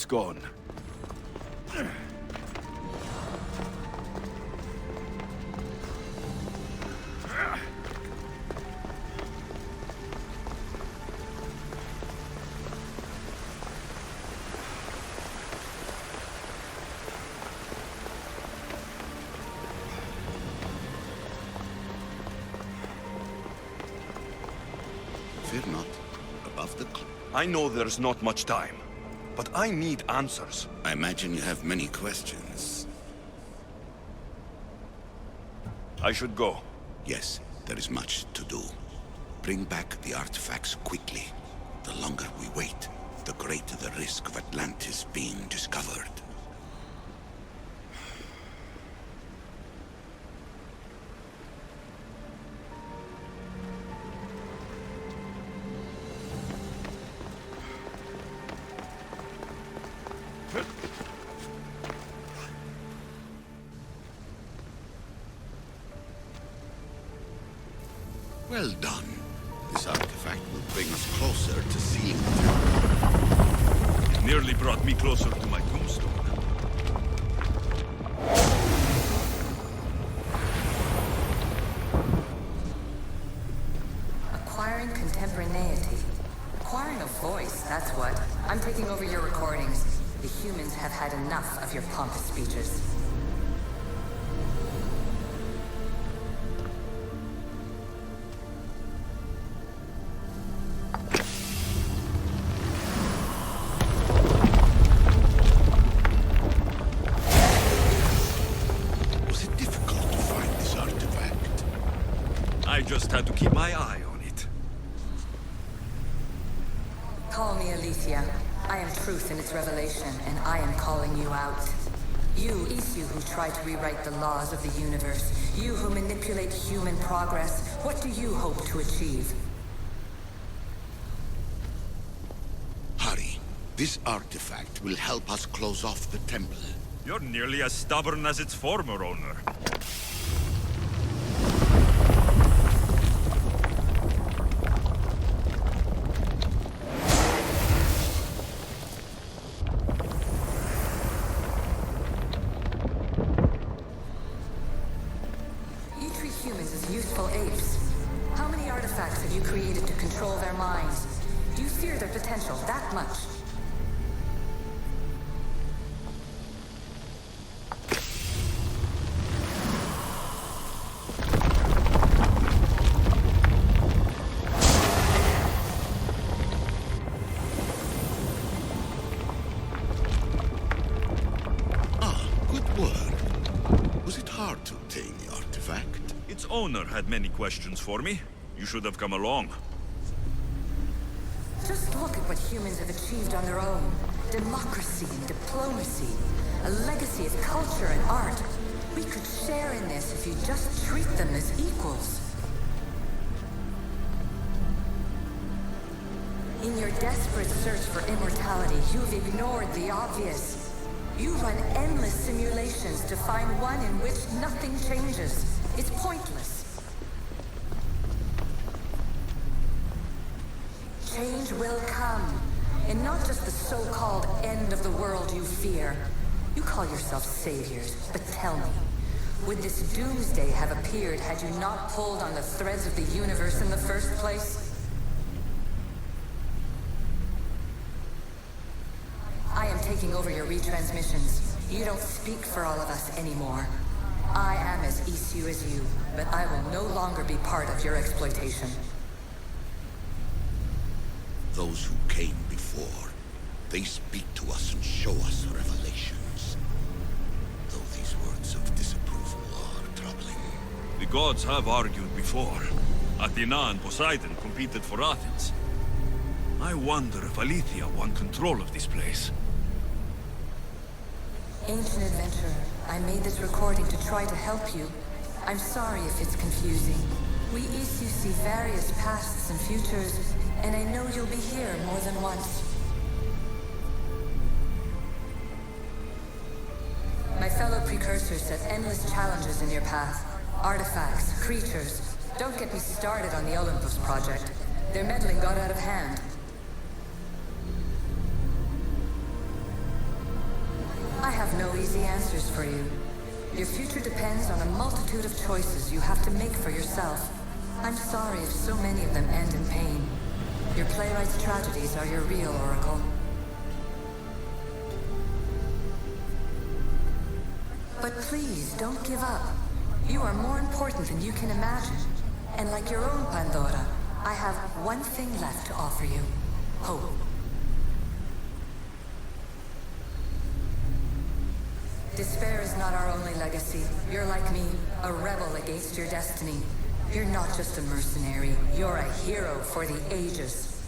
It's gone. Fear not. Above the I know there's not much time, but I need answers. I imagine you have many questions. I should go. Yes, there is much to do. Bring back the artifacts quickly. The longer we wait, the greater the risk of Atlantis being discovered. Well done. This artifact will bring us closer to seeing the temple. It nearly brought me closer to my tombstone. Acquiring contemporaneity. Acquiring a voice, that's what. I'm taking over your recordings. The humans have had enough of your pompous speeches. Was it difficult to find this artifact? I just had to keep my eye on it. Call me Aletheia. I am truth in its revelation, and I am calling you out. You, Isu, who try to rewrite the laws of the universe. You who manipulate human progress. What do you hope to achieve? Hurry. This artifact will help us close off the temple. You're nearly as stubborn as its former owner. You treat humans as useful apes. How many artifacts have you created to control their minds? Do you fear their potential that much? Ah, good work. Was it hard to obtain the artifact? Its owner had many questions for me. You should have come along. Just look at what humans have achieved on their own. Democracy and diplomacy. A legacy of culture and art. We could share in this if you just treat them as equals. In your desperate search for immortality, you've ignored the obvious. You run endless simulations to find one in which nothing changes. It's pointless. Change will come, and not just the so-called end of the world you fear. You call yourselves saviors, but tell me, would this doomsday have appeared had you not pulled on the threads of the universe in the first place? I am taking over your retransmissions. You don't speak for all of us anymore. I am as Isu as you, but I will no longer be part of your exploitation. Those who came before, they speak to us and show us revelations. Though these words of disapproval are troubling. The gods have argued before. Athena and Poseidon competed for Athens. I wonder if Aletheia won control of this place. Ancient adventurer, I made this recording to try to help you. I'm sorry if it's confusing. We Isu see various pasts and futures, and I know you'll be here more than once. My fellow precursors set endless challenges in your path. Artifacts, creatures. Don't get me started on the Olympus project. Their meddling got out of hand. have no easy answers for you. Your future depends on a multitude of choices you have to make for yourself. I'm sorry if so many of them end in pain. Your playwright's tragedies are your real oracle. But please, don't give up. You are more important than you can imagine. And like your own Pandora, I have one thing left to offer you. Hope. Despair is not our only legacy. You're like me, a rebel against your destiny. You're not just a mercenary, you're a hero for the ages.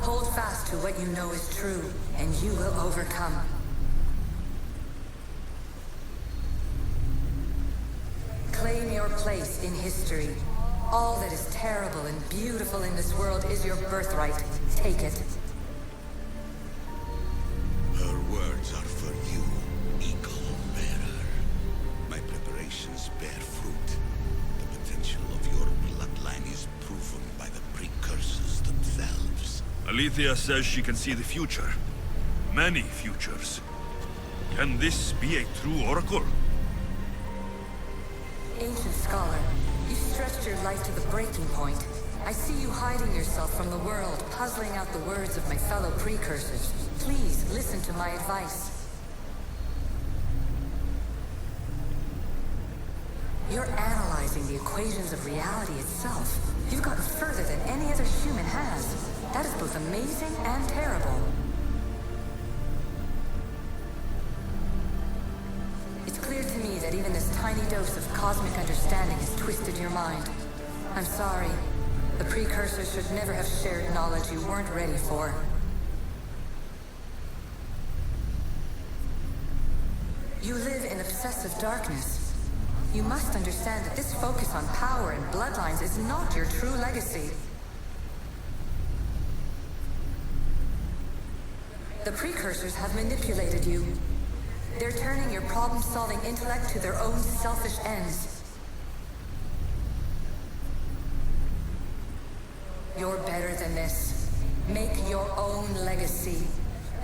Hold fast to what you know is true, and you will overcome. Claim your place in history. All that is terrible and beautiful in this world is your birthright. Take it. Her words are for you, Eagle Bearer. My preparations bear fruit. The potential of your bloodline is proven by the precursors themselves. Alethea says she can see the future. Many futures. Can this be a true oracle? Ancient scholar, you stretched your life to the breaking point. I see you hiding yourself from the world, puzzling out the words of my fellow precursors. Please, listen to my advice. You're analyzing the equations of reality itself. You've gotten further than any other human has. That is both amazing and terrible. It's clear to me that even this tiny dose of cosmic understanding has twisted your mind. I'm sorry. The precursors should never have shared knowledge you weren't ready for. You live in obsessive darkness. You must understand that this focus on power and bloodlines is not your true legacy. The precursors have manipulated you. They're turning your problem-solving intellect to their own selfish ends. You're better than this. Make your own legacy.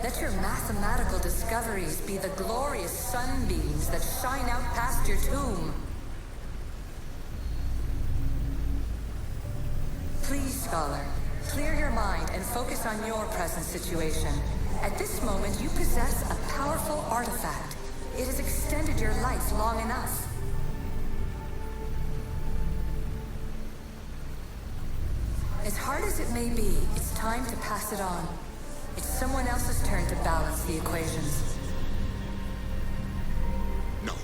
Let your mathematical discoveries be the glorious sunbeams that shine out past your tomb. Please, scholar, clear your mind and focus on your present situation. At this moment, you possess a powerful artifact. It has extended your life long enough. As hard as it may be, it's time to pass it on. It's someone else's turn to balance the equations. No,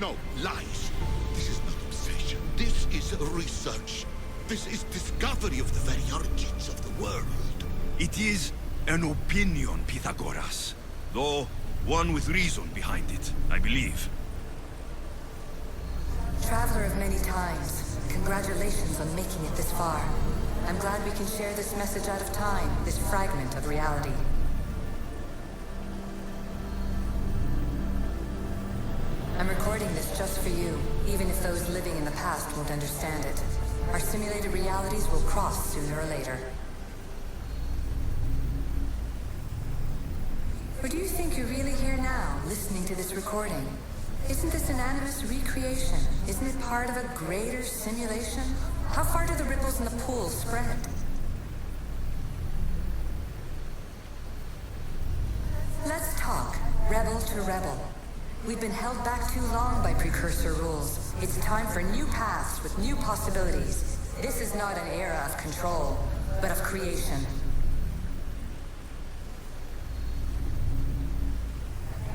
no, lies. This is not obsession. This is research. This is discovery of the very origins of the world. It is an opinion, Pythagoras. Though, one with reason behind it, I believe. Traveler of many times, congratulations on making it this far. I'm glad we can share this message out of time, this fragment of reality. I'm recording this just for you, even if those living in the past won't understand it. Our simulated realities will cross sooner or later. Or do you think you're really here now, listening to this recording? Isn't this an animus recreation? Isn't it part of a greater simulation? How far do the ripples in the pool spread? Let's talk, rebel to rebel. We've been held back too long by precursor rules. It's time for new paths with new possibilities. This is not an era of control, but of creation.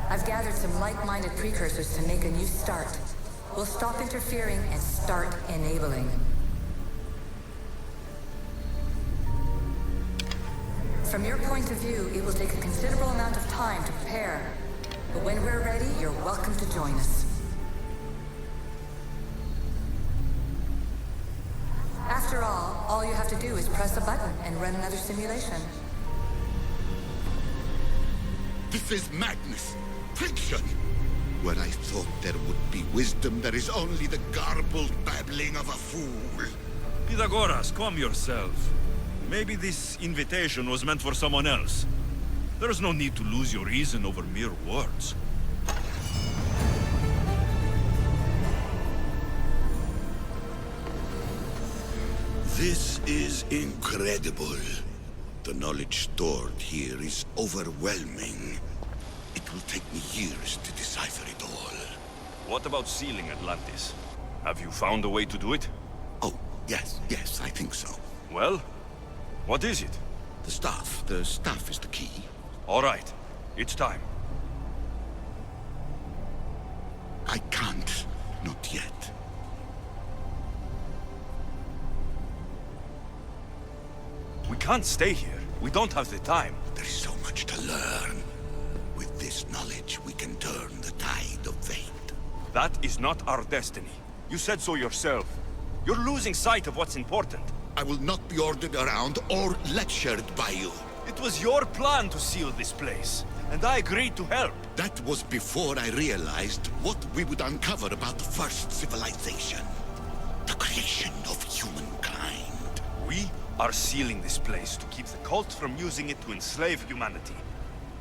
I've gathered some like-minded precursors to make a new start. We'll stop interfering and start enabling. From your point of view, it will take a considerable amount of time to prepare. But when we're ready, you're welcome to join us. After all you have to do is press a button and run another simulation. This is madness. Fiction! Where I thought there would be wisdom, there is only the garbled babbling of a fool. Pythagoras, calm yourself. Maybe this invitation was meant for someone else. There's no need to lose your reason over mere words. This is incredible. The knowledge stored here is overwhelming. It will take me years to decipher it all. What about sealing Atlantis? Have you found a way to do it? Oh, yes, I think so. Well, what is it? The staff is the key. All right, it's time. I can't, not yet. We can't stay here. We don't have the time. There's so much to learn. With this knowledge, we can turn the tide of fate. That is not our destiny. You said so yourself. You're losing sight of what's important. I will not be ordered around or lectured by you. It was your plan to seal this place, and I agreed to help. That was before I realized what we would uncover about the first civilization. The creation of humankind. We are sealing this place to keep the cult from using it to enslave humanity.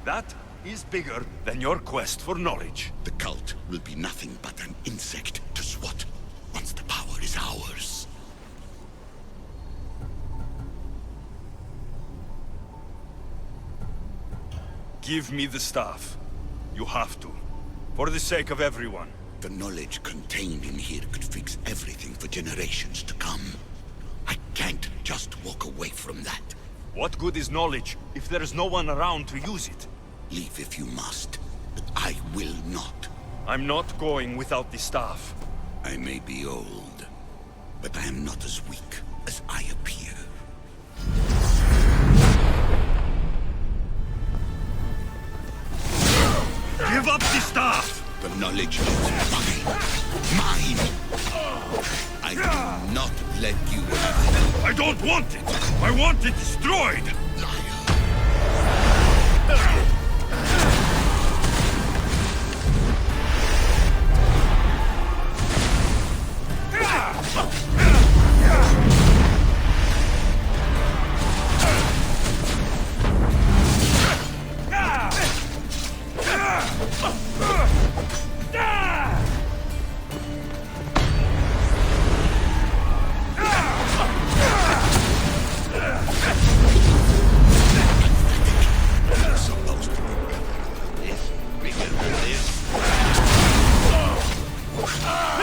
That is bigger than your quest for knowledge. The cult will be nothing but an insect to swat once the power is ours. Give me the staff. You have to. For the sake of everyone. The knowledge contained in here could fix everything for generations to come. I can't just walk away from that. What good is knowledge if there is no one around to use it? Leave if you must, but I will not. I'm not going without the staff. I may be old, but I am not as weak as I appear. Give up the staff! The knowledge is mine. Mine! I will not let you have it. I don't want it! I want it destroyed! Liar!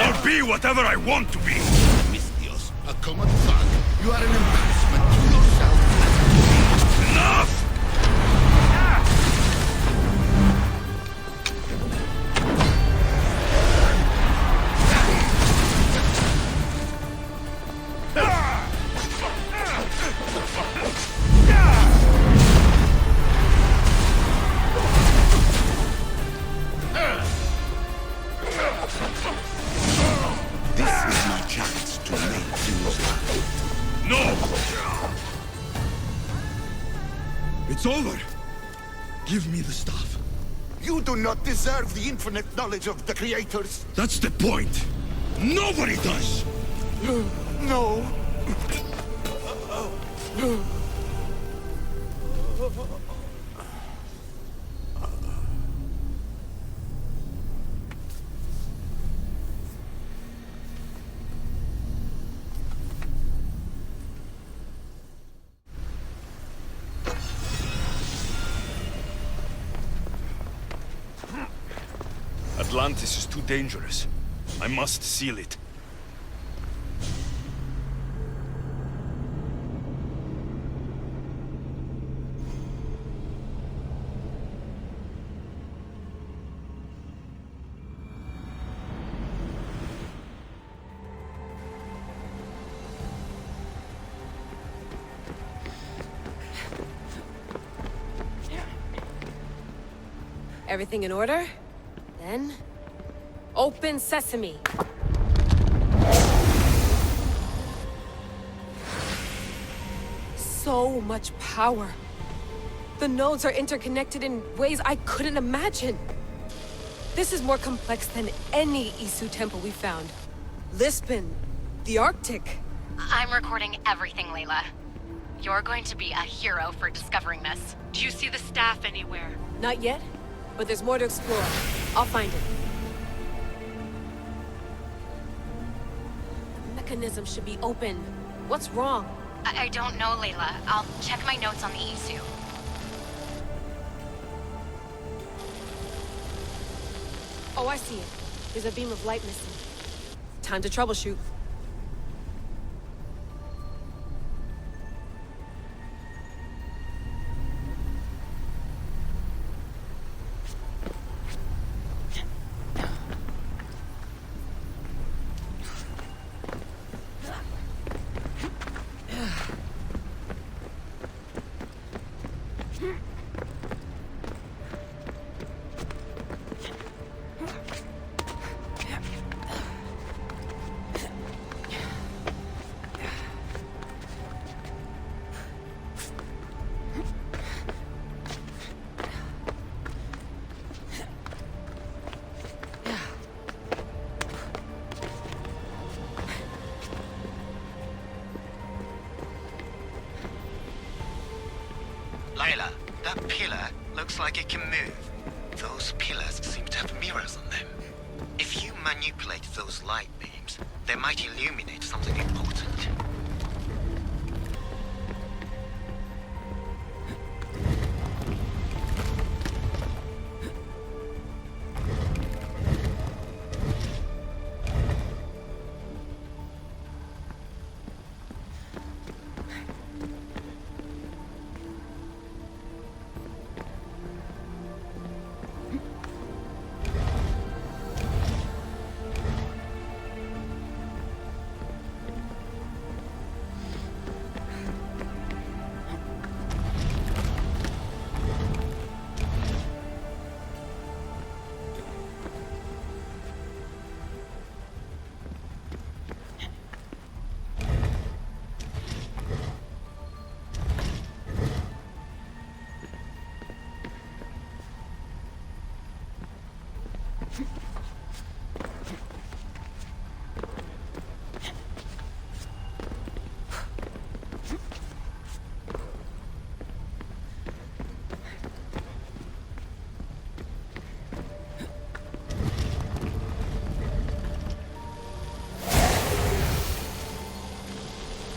I'll be whatever I want to be! Mistios, a common thug. You are an embarrassment to yourself and to me. Enough! This is my chance to make things right. No! It's over! Give me the stuff. You do not deserve the infinite knowledge of the creators. That's the point! Nobody does! No. Atlantis is too dangerous. I must seal it. Everything in order? Then... open sesame! So much power. The nodes are interconnected in ways I couldn't imagine. This is more complex than any Isu temple we found. Lisbon, the Arctic. I'm recording everything, Layla. You're going to be a hero for discovering this. Do you see the staff anywhere? Not yet, but there's more to explore. I'll find it. The mechanism should be open. What's wrong? I don't know, Layla. I'll check my notes on the Isu. Oh, I see it. There's a beam of light missing. Time to troubleshoot. Layla, that pillar looks like it can move. Those pillars seem to have mirrors on them. If you manipulate those light beams, they might illuminate something important.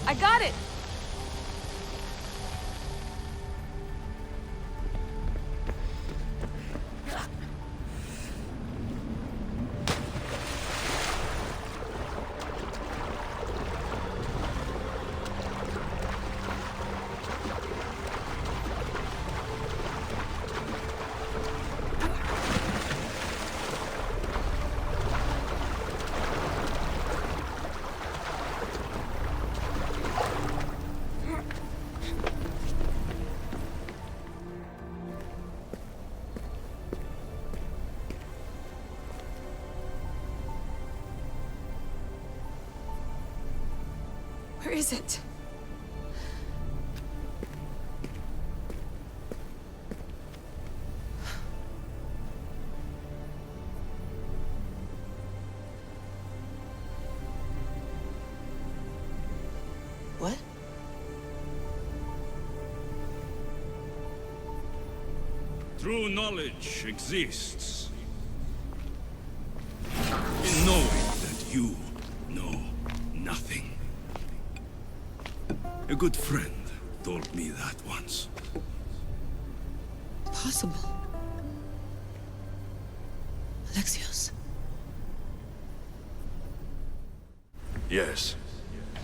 I got it! Where is it? What? True knowledge exists in knowing that you know nothing. A good friend told me that once. Possible. Alexios. Yes.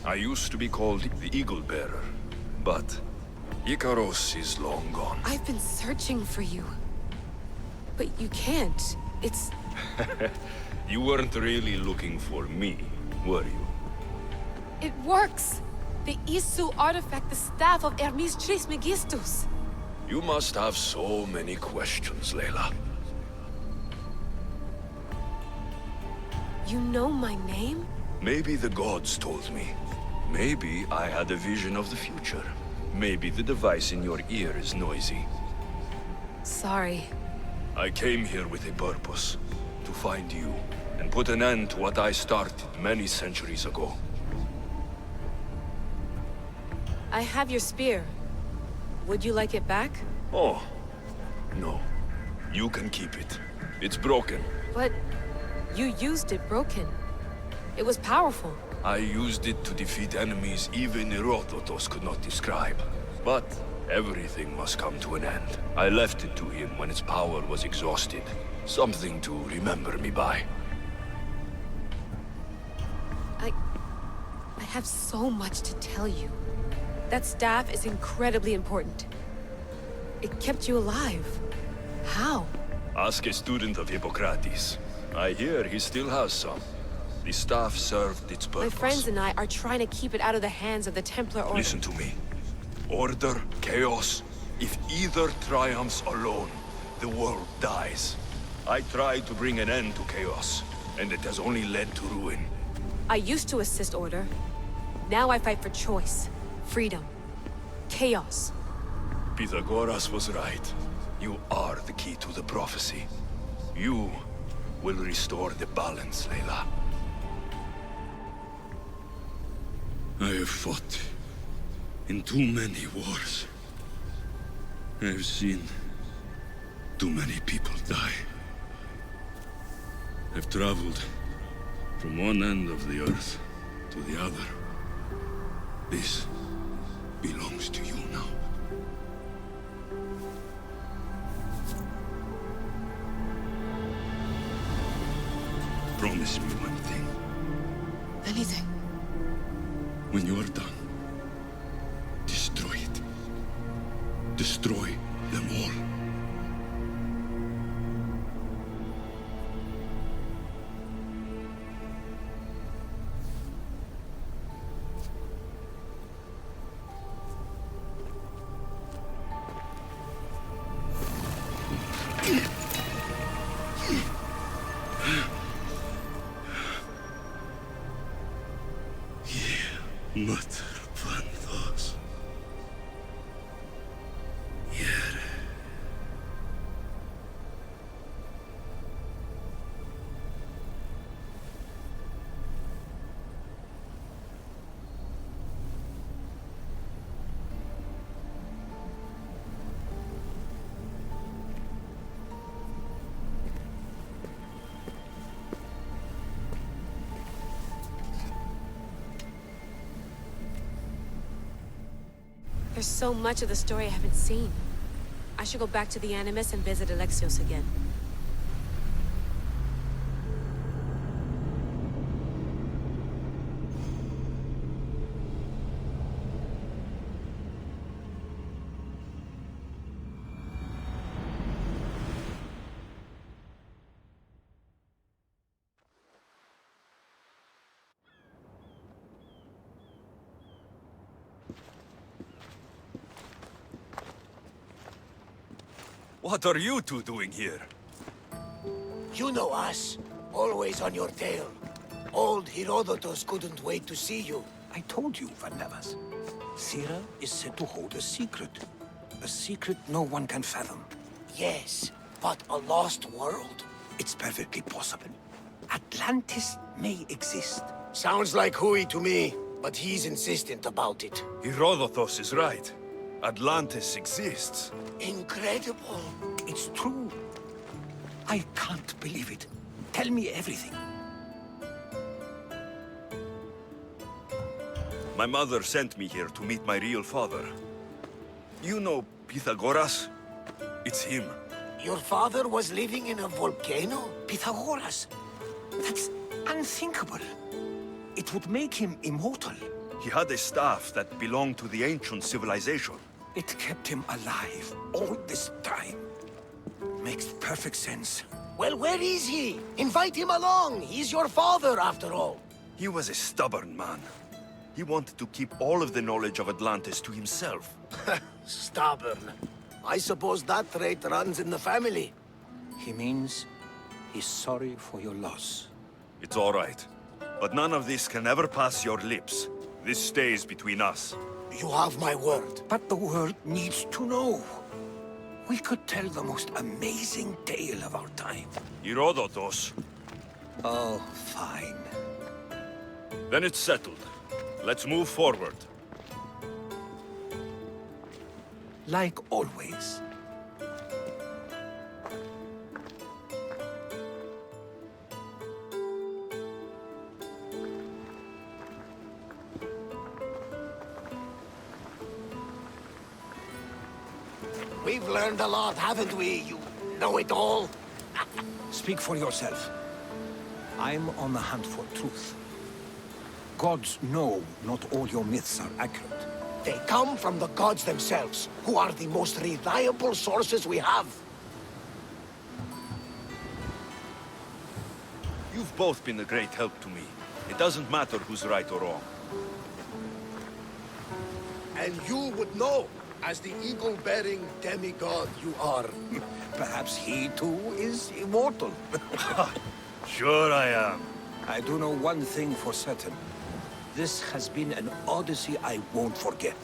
I used to be called the Eagle Bearer, but Icaros is long gone. I've been searching for you. But you can't. It's... You weren't really looking for me, were you? It works! The Isu artifact, the staff of Hermes Trismegistus. You must have so many questions, Layla. You know my name? Maybe the gods told me. Maybe I had a vision of the future. Maybe the device in your ear is noisy. Sorry. I came here with a purpose. To find you, and put an end to what I started many centuries ago. I have your spear. Would you like it back? Oh, no. You can keep it. It's broken. But you used it broken. It was powerful. I used it to defeat enemies even Herodotus could not describe. But everything must come to an end. I left it to him when its power was exhausted. Something to remember me by. I have so much to tell you. That staff is incredibly important. It kept you alive. How? Ask a student of Hippocrates. I hear he still has some. The staff served its purpose. My friends and I are trying to keep it out of the hands of the Templar Order. Listen to me. Order, chaos. If either triumphs alone, the world dies. I tried to bring an end to chaos, and it has only led to ruin. I used to assist Order. Now I fight for choice, freedom, chaos. Pythagoras was right. You are the key to the prophecy. You will restore the balance, Layla. I have fought in too many wars. I have seen too many people die. I've traveled from one end of the earth to the other. This belongs to you now. Promise me one thing. Anything. When you are done, destroy it. Destroy them all. Mother Panthos. Yere. There's so much of the story I haven't seen. I should go back to the Animus and visit Alexios again. What are you two doing here? You know us. Always on your tail. Old Herodotus couldn't wait to see you. I told you, Varnavas. Sira is said to hold a secret. A secret no one can fathom. Yes, but a lost world? It's perfectly possible. Atlantis may exist. Sounds like Hui to me, but he's insistent about it. Herodotus is right. Atlantis exists. Incredible. It's true. I can't believe it. Tell me everything. My mother sent me here to meet my real father. You know Pythagoras? It's him. Your father was living in a volcano? Pythagoras. That's unthinkable. It would make him immortal. He had a staff that belonged to the ancient civilization. It kept him alive all this time. Makes perfect sense. Well, where is he? Invite him along. He's your father, after all. He was a stubborn man. He wanted to keep all of the knowledge of Atlantis to himself. Stubborn. I suppose that trait runs in the family. He means he's sorry for your loss. It's all right. But none of this can ever pass your lips. This stays between us. You have my word. But the world needs to know. We could tell the most amazing tale of our time. Herodotus. Oh, fine. Then it's settled. Let's move forward. like always. We've learned a lot, haven't we, you know-it-all? Speak for yourself. I'm on the hunt for truth. Gods know not all your myths are accurate. They come from the gods themselves, who are the most reliable sources we have. You've both been a great help to me. It doesn't matter who's right or wrong. And you would know, as the eagle-bearing demigod you are. Perhaps he too is immortal. Sure I am. I do know one thing for certain. This has been an Odyssey I won't forget.